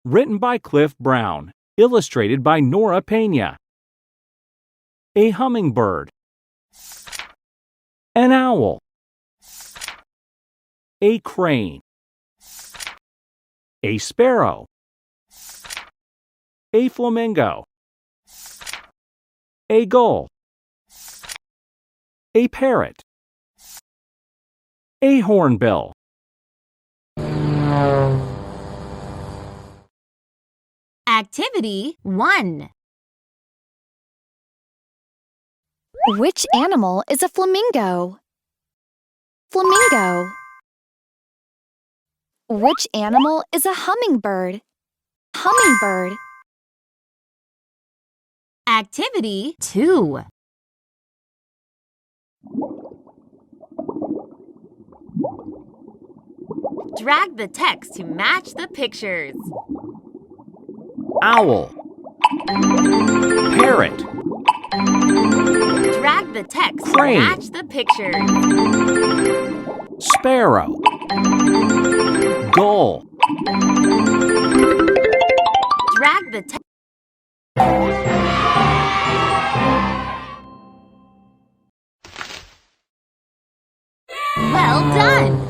Written by Cliff Brown. Illustrated by Nora Pena. A hummingbird. An owl. A crane. A sparrow. A flamingo. A gull. A parrot. A hornbill. Activity 1. Which animal is a flamingo? Flamingo. Which animal is a hummingbird? Hummingbird. Activity 2. Drag the text to match the pictures. Owl. Parrot. Drag the text Crane. to match the pictures. Sparrow. Gull. Drag the text. Well done!